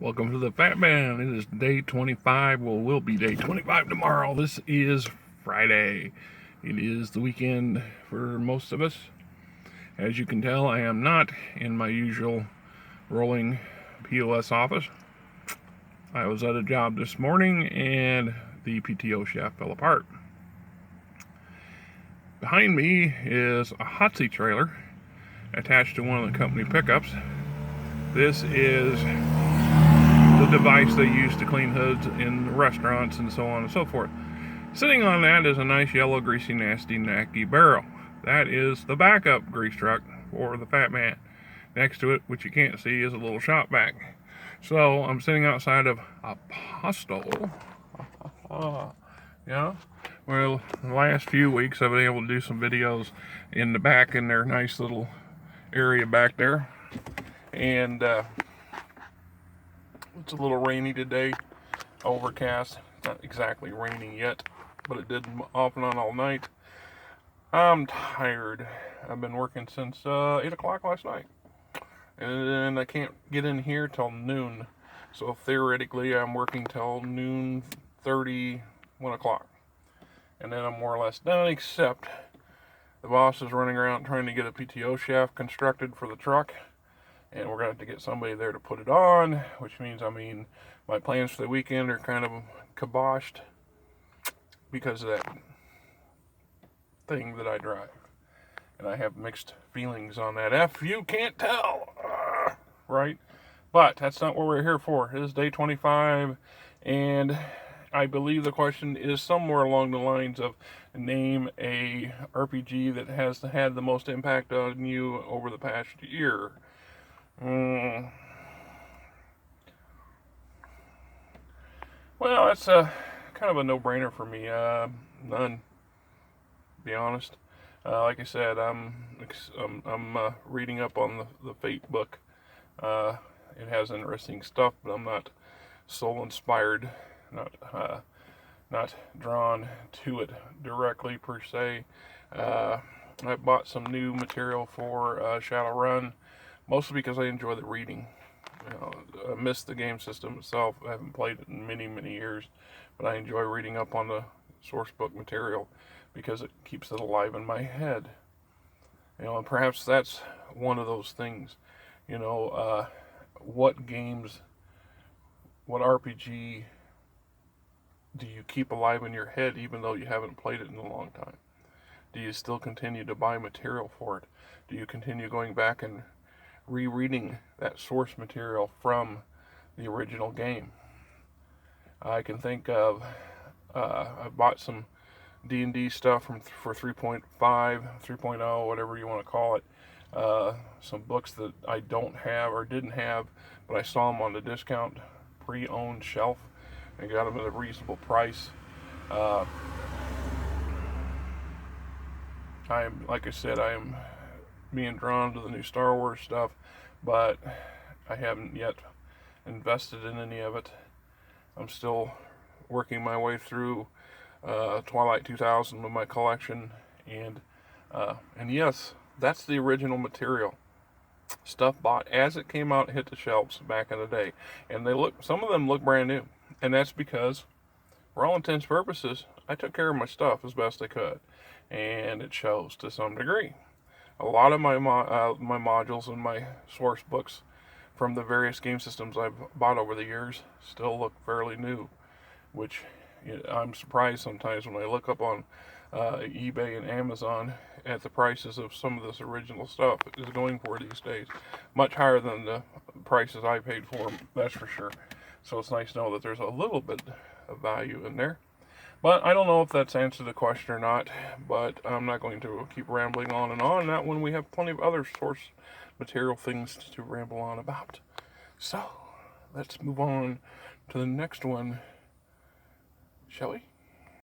Welcome to the Fat Man. It is day 25. Well, will be day 25 tomorrow. This is Friday. It is the weekend for most of us. As you can tell, I am not in my usual rolling POS office. I was at a job this morning and the PTO shaft fell apart. Behind me is a hot seat trailer attached to one of the company pickups. This is the device they use to clean hoods in restaurants and so on and so forth. Sitting on that is a nice yellow, greasy, nasty, knacky barrel. That is the backup grease truck for the Fat Man. Next to it, which you can't see, is a little shop vac. So I'm sitting outside of Apostle. Yeah. Well, the last few weeks I've been able to do some videos in the back in their nice little area back there. And it's a little rainy today, overcast. Not exactly raining yet, but it did off and on all night. I'm tired. I've been working since 8 o'clock last night, and I can't get in here till noon. So theoretically, I'm working till noon 30, 1 o'clock, and then I'm more or less done. Except the boss is running around trying to get a PTO shaft constructed for the truck. And we're going to have to get somebody there to put it on, which means, my plans for the weekend are kind of kiboshed because of that thing that I drive. And I have mixed feelings on that. If you can't tell, right? But that's not what we're here for. It is day 25, and I believe the question is somewhere along the lines of name a RPG that has had the most impact on you over the past year. Well, that's kind of a no-brainer for me. None, to be honest. Like I said, I'm reading up on the Fate book. It has interesting stuff, but I'm not soul inspired, not drawn to it directly per se. I bought some new material for Shadowrun. Mostly because I enjoy the reading. I miss the game system itself. I haven't played it in many, many years, but I enjoy reading up on the source book material because it keeps it alive in my head. And perhaps that's one of those things. What games, what RPG do you keep alive in your head even though you haven't played it in a long time? Do you still continue to buy material for it? Do you continue going back and rereading that source material from the original game? I can think of I bought some D&D stuff for 3.5, 3.0, whatever you want to call it. Some books that I don't have or didn't have, but I saw them on the discount pre-owned shelf and got them at a reasonable price. Like I said, I am being drawn to the new Star Wars stuff, but I haven't yet invested in any of it. I'm still working my way through Twilight 2000 with my collection, and yes, that's the original material. Stuff bought as it came out, hit the shelves back in the day, and some of them look brand new, and that's because, for all intents and purposes, I took care of my stuff as best I could, and it shows to some degree. A lot of my modules and my source books from the various game systems I've bought over the years still look fairly new, which I'm surprised sometimes when I look up on eBay and Amazon at the prices of some of this original stuff is going for these days. Much higher than the prices I paid for them, that's for sure. So it's nice to know that there's a little bit of value in there. But I don't know if that's answered the question or not, but I'm not going to keep rambling on and on, not when we have plenty of other source material things to ramble on about. So, let's move on to the next one, shall we?